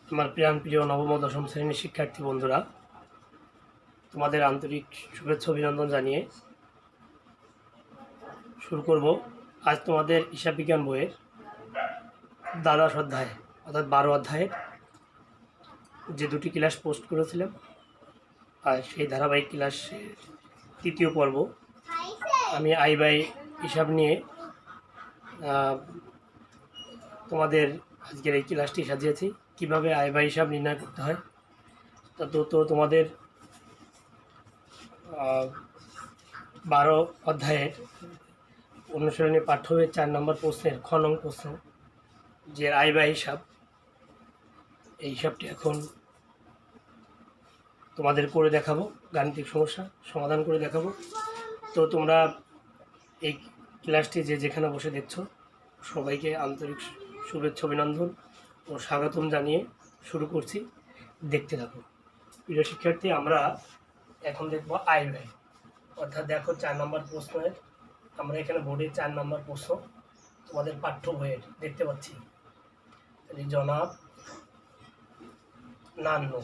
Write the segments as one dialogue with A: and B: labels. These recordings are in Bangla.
A: আমার প্রিয় নবম ও দশম শ্রেণীর শিক্ষার্থী বন্ধুরা, তোমাদের আন্তরিক শুভেচ্ছা অভিনন্দন জানিয়ে শুরু করব। আজ তোমাদের হিসাব বিজ্ঞান বইয়ের দ্বাদশ অধ্যায় অর্থাৎ 12 অধ্যায়ের যে দুটি ক্লাস পোস্ট করেছিলাম, আর সেই ধারাবাহিক ক্লাসের তৃতীয় পর্ব। আমি আই বাই হিসাব নিয়ে তোমাদের আজকের এই ক্লাসটি সাজিয়েছি, কিভাবে আয় বাই হিসাব নির্ণয় করতে হয়। তো তোমাদের 12 অধ্যায়ের অনুশীলনী পাঠ্য বইয়ের 4 নম্বর প্রশ্নের খ নং প্রশ্ন, যে আয় বাই হিসাব, এই হিসাবটি এখন তোমাদের করে দেখাবো, গাণিতিক সমস্যা সমাধান করে দেখাবো। তো তোমরা এই ক্লাসটি যে যেখানে বসে দেখছো, সবাইকে আন্তরিক শুভেচ্ছা অভিনন্দন ও স্বাগতম জানিয়ে শুরু করছি। দেখতে থাকো প্রিয় শিক্ষার্থী। আমরা এখন দেখব আয় ব্যয়, অর্থাৎ দেখো 4 নম্বর প্রশ্নের, আমরা এখানে বোর্ডে 4 নম্বর প্রশ্ন তোমাদের পাঠ্য বইয়ের দেখতে পাচ্ছি। জনাব নান্নু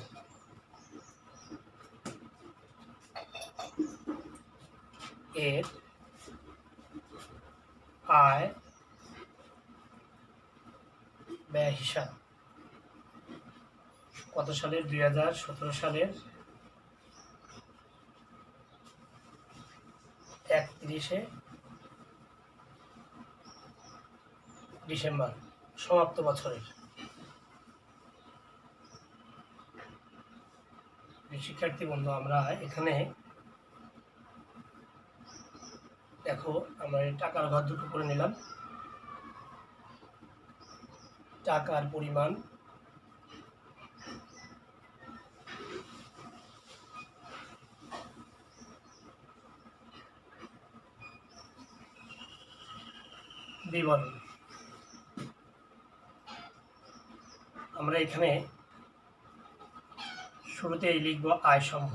A: এর আয় ব্যয় হিসাব কত সালের? 2017 সালের 31শে ডিসেম্বর, সমাপ্ত বছরের। শিক্ষার্থী বন্ধু, আমরা এখানে দেখো, আমরা এই টাকার ঘর দুটো করে নিলাম। টাকার পরিমাণ বিবরণ আমরা এখানে শুরুতেই লিখব আয় সমূহ।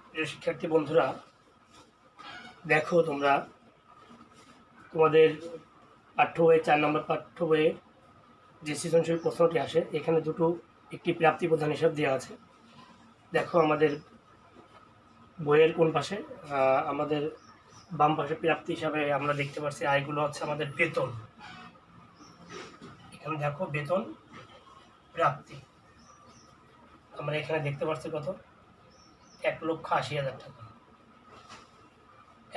A: প্রিয় শিক্ষার্থী বন্ধুরা, দেখো তোমরা তোমাদের পাঠ্য বইয়ে 4 নম্বর পাঠ্য বইয়ে যে সৃজনশীল প্রশ্নটি আসে, এখানে একটি প্রাপ্তি প্রধান হিসাব দেওয়া আছে। দেখো আমাদের বইয়ের কোন পাশে? আমাদের বাম পাশে প্রাপ্তি হিসাবে আমরা দেখতে পাচ্ছি আয়গুলো হচ্ছে আমাদের বেতন। এখানে দেখো বেতন প্রাপ্তি, আমরা এখানে দেখতে পাচ্ছি কত? 1,80,000 টাকা।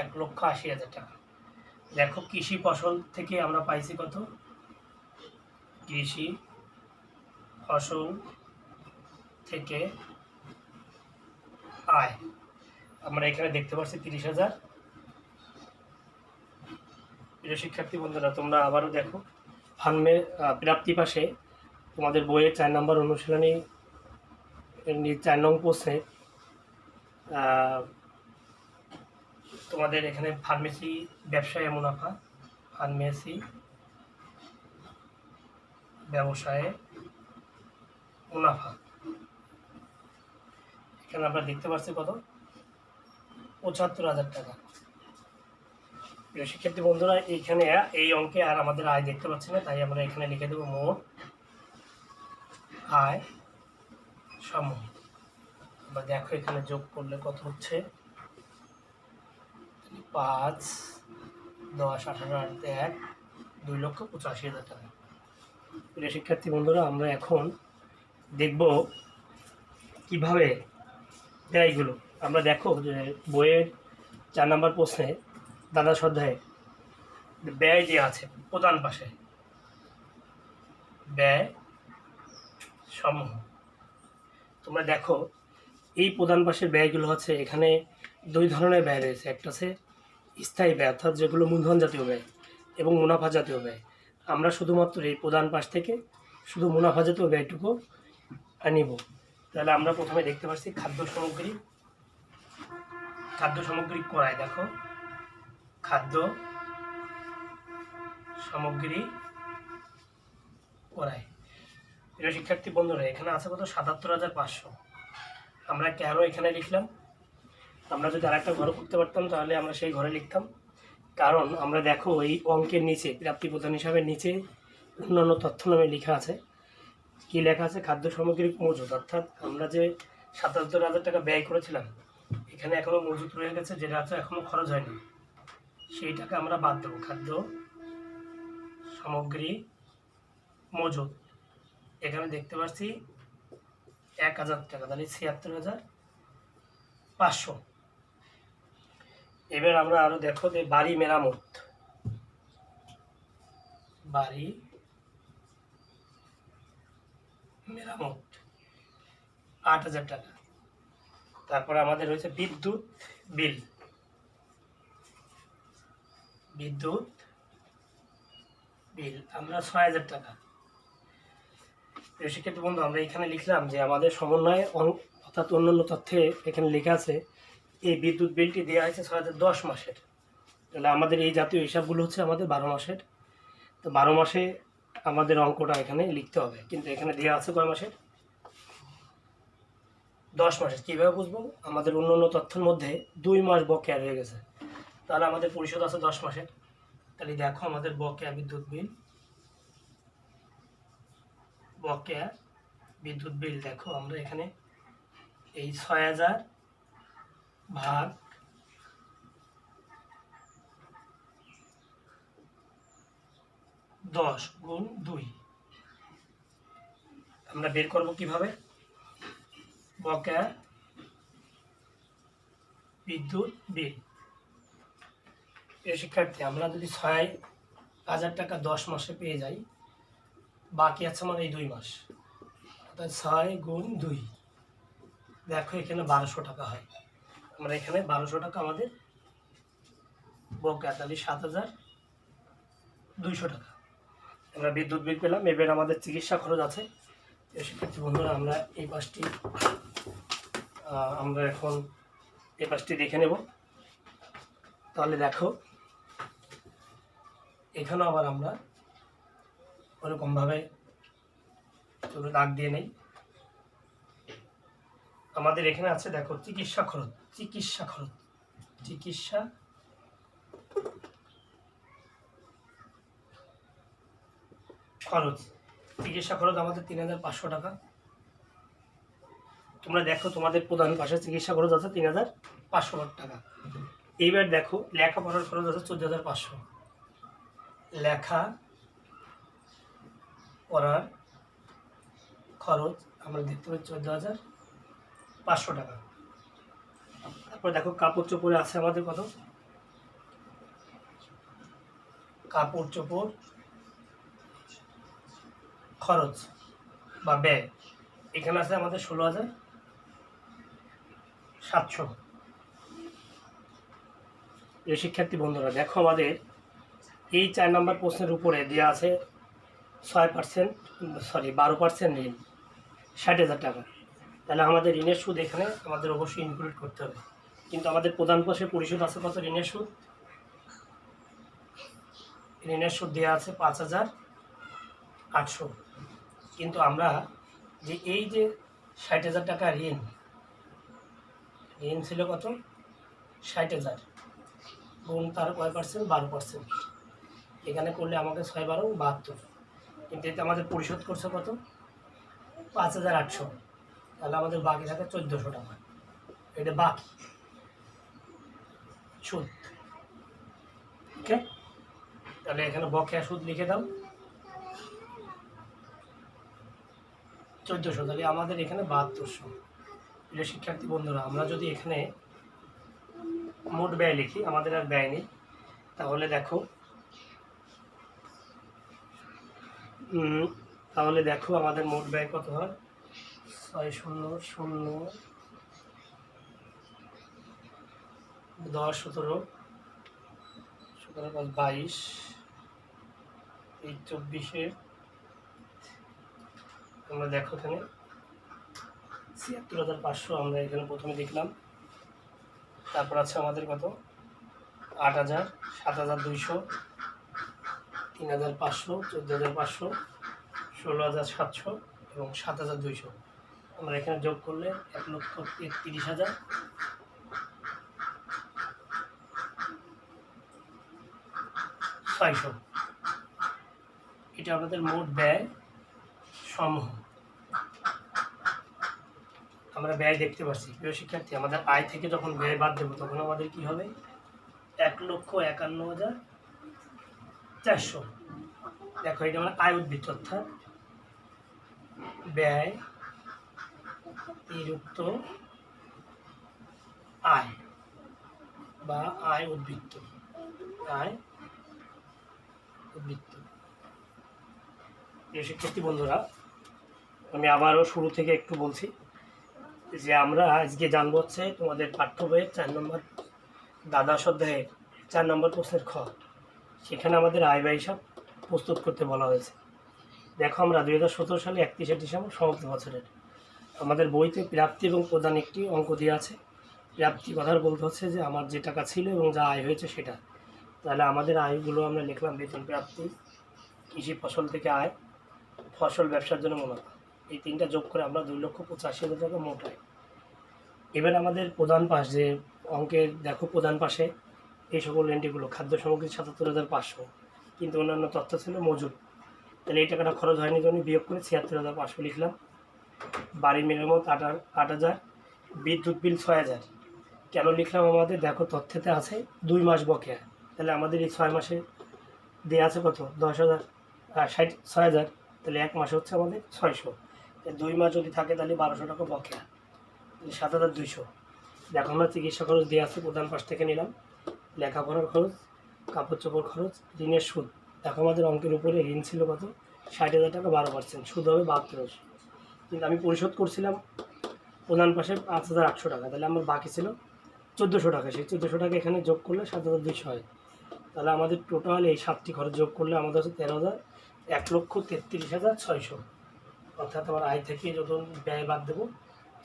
A: 1,80,000 টাকা। দেখো কৃষি ফসল থেকে আমরা পাইছি কত? কৃষি ফসল থেকে আয় আমরা এখানে দেখতে পাচ্ছি 30,000। প্রিয় শিক্ষার্থী বন্ধুরা, তোমরা আবারও দেখো প্রাপ্তি পাশে তোমাদের বইয়ের 4 নম্বর অনুশীলনী 4 নং প্রশ্নে তোমাদের এখানে ফার্মেসি ব্যবসায়ে মুনাফা, ফার্মেসি ব্যবসায়ে মুনাফা, এখানে আমরা দেখতে পাচ্ছি কত? 75,000 টাকা। প্রিয় শিক্ষার্থী বন্ধুরা, এইখানে এই অঙ্কে আর আমাদের আয় দেখতে পাচ্ছি না, তাই আমরা এখানে লিখে দেবো মোট আয় সমূহ। আমরা দেখো এখানে যোগ করলে কত হচ্ছে? 5, 10, 18, 1, 2,85,000 টাকা। প্রিয় শিক্ষার্থী বন্ধুরা, আমরা এখন দেখব কিভাবে ব্যয়গুলো। আমরা দেখো যে বইয়ের 4 নম্বর প্রশ্নে দ্বাদশ অধ্যায়ে ব্যয় যে আছে প্রধান পাশে, ব্যয় সমূহ, তোমরা দেখো এই প্রধান পাশের ব্যয়গুলো হচ্ছে, এখানে 2 ধরনের ব্যয় রয়েছে। একটা আছে স্থায়ী ব্যয়, অর্থাৎ যেগুলো মূলধন জাতীয় ব্যয়, এবং মুনাফা জাতীয় ব্যয়। আমরা শুধুমাত্র এই প্রধান পাশ থেকে শুধু মুনাফা জাতীয় ব্যয়টুকু নিব। তাহলে আমরা প্রথমে দেখতে পাচ্ছি খাদ্য সামগ্রী ক্রয়। দেখো খাদ্য সামগ্রী ক্রয়। প্রিয় শিক্ষার্থী বন্ধুরা, এখানে আছে কত? 77,500। আমরা কেন এখানে লিখলাম? আমরা যদি আরেকটা ঘর করতে পারতাম তাহলে আমরা সেই ঘরে লিখতাম। কারণ আমরা দেখো এই অঙ্কের নিচে প্রাপ্তি প্রদান হিসাবে নিচে অন্যান্য তথ্য নামে লেখা আছে। কি লেখা আছে? খাদ্য সামগ্রিক মজুদ, অর্থাৎ আমরা যে ৭৭,০০০ টাকা ব্যয় করেছিলাম, এখানে এখনও মজুদ রয়ে গেছে, যেটা আছে এখনও খরচ হয়নি, সেই টাকা আমরা বাদ দেবো। খাদ্য সামগ্রী মজুদ এখানে দেখতে পাচ্ছি ১,০০০ টাকা, তাহলে ৭৬,৫০০। এবার আমরা আরো দেখো যে বাড়ি মেরামত, বাড়ি মেরামত ৮,০০০ টাকা। তারপরে আমাদের রয়েছে বিদ্যুৎ বিল, বিদ্যুৎ বিল আমরা ৬,০০০ টাকা। প্রিয় শিক্ষার্থী বন্ধু, আমরা এখানে লিখলাম যে আমাদের সমন্বয়ে অর্থাৎ অন্যান্য তথ্যে এখানে লেখা আছে এই বিদ্যুৎ বিলটি দেওয়া হয়েছে ৬,০১০ মাসের। তাহলে আমাদের এই জাতীয় হিসাবগুলো হচ্ছে আমাদের ১২ মাসের। তো ১২ মাসে আমাদের অঙ্কটা এখানে লিখতে হবে, কিন্তু এখানে দেওয়া আছে কয় মাসের? ১০ মাসের। কীভাবে বুঝবো? আমাদের অন্যান্য তথ্যের মধ্যে ২ মাস বকেয়া রয়ে গেছে, তাহলে আমাদের পরিশোধ আছে ১০ মাসের। তাহলে দেখো আমাদের বকেয়া বিদ্যুৎ বিল, বকেয়া বিদ্যুৎ বিল দেখো আমরা এখানে এই ৬,০০০ ভাগ ১০ গুণ ২ আমরা বের করব কিভাবে? বকেয়া বিদ্যুৎ বিল। এই শিক্ষার্থী, আমরা যদি ৬,০০০ টাকা ১০ মাসে পেয়ে যাই, বাকি আছে আমার এই ২ মাস, অর্থাৎ ৬ গুণ ২, দেখো এখানে ১২০০ টাকা হয়। আমরা এখানে ১২০০ টাকা আমাদের বকেয়া, তাহলে ৭,২০০ টাকা আমরা বিদ্যুৎ বিল পেলাম। এবার আমাদের চিকিৎসা খরচ আছে। শিক্ষার্থী বন্ধুরা, আমরা এই পাশটি আমরা এখন এই পাশটি দেখে নেব। তাহলে দেখো এখানে আবার আমরা ওরকমভাবে দাগ দিয়ে নেই। আমাদের এখানে আছে দেখো চিকিৎসা খরচ, চিকিৎসা খরচ, চিকিৎসা খরচ, চিকিৎসা খরচ আমাদের ৩,৫০০ টাকা। তোমরা দেখো তোমাদের প্রধান পাশে চিকিৎসা খরচ আছে ৩,৫০০ টাকা। এইবার দেখো লেখাপড়ার খরচ আছে ১৪,৫০০। লেখা পড়ার খরচ আমরা দেখতে পাই ১৪,৫০০ টাকা। তারপর দেখো কাপড় চোপড়ে আছে আমাদের কত? কাপড় চোপড় খরচ বা ব্যয় এখানে আছে আমাদের ১৬,৭০০। এই শিক্ষার্থী বন্ধুরা দেখো আমাদের এই ৪ নম্বর প্রশ্নের উপরে দেওয়া আছে ১২% ঋণ, ৬০,০০০ টাকা। তাহলে আমাদের ঋণের সুদ এখানে আমাদের অবশ্যই ইনক্লুড করতে হবে। কিন্তু আমাদের প্রধান পাশে পরিশোধ আছে কত? ঋণের সুদ, ঋণের সুদ দেওয়া আছে ৫,৮০০। কিন্তু আমরা যে এই যে ৬০,০০০ টাকা ঋণ ছিল কত? ৬০,০০০ গুণ তার কয় পার্সেন্ট? ১২%। এখানে করলে আমাকে ৬-১২-৭২, কিন্তু এতে আমাদের পরিশোধ করছে কত? ৫,৮০০। তাহলে আমাদের বাকি থাকে ১৪০০ টাকা। এটা বাকি সুদ। ওকে, তাহলে এখানে বকেয়া সুদ লিখে দাও ১৪০০, তাহলে আমাদের এখানে ৭২০০। প্রিয় শিক্ষার্থী বন্ধুরা, আমরা যদি এখানে মোট ব্যয় লিখি, আমাদের আর ব্যয় নেই, তাহলে দেখো আমাদের মোট ব্যয় কত হয়? ৬,০০,০০ ১০ ১৭ ৫ ২২ এই ২৪-এর আমরা দেখো এখানে ৭৬,৫০০ আমরা এখানে প্রথমে দেখলাম। তারপর আছে আমাদের কত? ৮,০০০, ৭,২০০, ৩,৫০০, ১৪,৫০০, ১৬,৭০০ এবং ৭,২০০। আমরা এখানে যোগ করলে ১,৩১,০০০। 600। এটা আমাদের মোট ব্যয় সমূহ। আমরা ব্যয় দেখতে পাচ্ছি প্রিয় শিক্ষার্থী, আমাদের আয় থেকে যখন ব্যয় বাদ দেবো তখন আমাদের কি হবে? 1,51,400। দেখো এটা আমার আয় উদ্বৃত্ত, অর্থাৎ ব্যয় নিযুক্ত আয় বা আয় উদ্বৃত্ত। আয় উদ্বৃত্ত। প্রিয় শিক্ষার্থী বন্ধুরা, আমি আবারও শুরু থেকে একটু বলছি যে আমরা আজকে জানবো হচ্ছে তোমাদের পাঠ্য বইয়ের 4 নম্বর দ্বাদশ অধ্যায়ের 4 নম্বর প্রশ্নের খ। সেখানে আমাদের আয় ব্যয় হিসাব প্রস্তুত করতে বলা হয়েছে। দেখো আমরা 2017 সালে 31শে ডিসেম্বর সমাপ্ত বছরের আমাদের বইতে প্রাপ্তি এবং প্রদান একটি অঙ্ক দেওয়া আছে। প্রাপ্তি কথার বলতে হচ্ছে যে আমার যে টাকা ছিল এবং যা আয় হয়েছে সেটা। তাহলে আমাদের আয়গুলো আমরা লিখলাম বেতন প্রাপ্তি, কৃষি ফসল থেকে আয়, ফসল ব্যবসার জন্য মুনাফা। এই তিনটা যোগ করে আমরা 2,85,000 টাকা মোট আয়। এবার আমাদের প্রধান পাশ যে অঙ্কের দেখো প্রধান পাশে এই সকল এন্ট্রিগুলো, খাদ্য সামগ্রী 77,500, কিন্তু অন্যান্য তথ্য ছিল মজুদ। তাহলে এই টাকাটা খরচ হয়নি জন্য বিয়োগ করে 76,500 লিখলাম। বাড়ি মেরামত 8,000, বিদ্যুৎ বিল 6,000। কেন লিখলাম? আমাদের দেখো তথ্যেতে আছে 2 মাস বকেয়া। তাহলে আমাদের এই 6 মাসে দেওয়া আছে কত? 10,000, 6,000। তাহলে 1 মাসে হচ্ছে আমাদের 600। 2 মাস যদি থাকে তাহলে 1,200 টাকা বকেয়া, 7,200। দেখো আমরা চিকিৎসা খরচ দেওয়া আছে, প্রধান পাশ থেকে নিলাম। লেখাপড়ার খরচ, কাপড় চোপড় খরচ, ঋণের সুদ। দেখো আমাদের অঙ্কের উপরে ঋণ ছিল কত? 60,000 টাকা, 12%, সুদ হবে 7200। কিন্তু আমি পরিশোধ করছিলাম প্রধান পাশে 5,800 টাকা। তাহলে আমার বাকি ছিল 1,400 টাকা। সেই 1,400 টাকা এখানে যোগ করলে 7,200 হয়। তাহলে আমাদের টোটাল এই 7টি খরচ যোগ করলে আমাদের হচ্ছে 1,33,600। অর্থাৎ আমার আয় থেকে যখন ব্যয় বাদ দেবো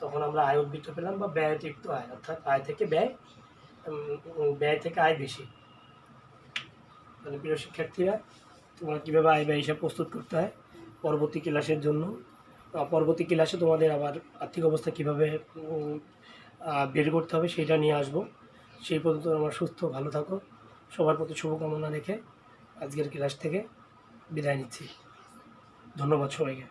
A: তখন আমরা আয় উদ্বৃত্ত পেলাম, বা ব্যয় অতিরিক্ত আয়, অর্থাৎ আয় থেকে ব্যয়, ব্যয় থেকে আয় বেশি। তাহলে প্রিয় শিক্ষার্থীরা, তোমরা কীভাবে আয় ব্যয় হিসাব প্রস্তুত করতে হয় পরবর্তী ক্লাসের জন্য, পরবর্তী ক্লাসে তোমাদের আবার আর্থিক অবস্থা কীভাবে বের করতে হবে সেটা নিয়ে আসবো। সেই পর্যন্ত আমার সুস্থ ভালো থাকো, সবার প্রতি শুভকামনা রেখে আজকের ক্লাস থেকে বিদায় নিচ্ছি। ধন্যবাদ সবাইকে।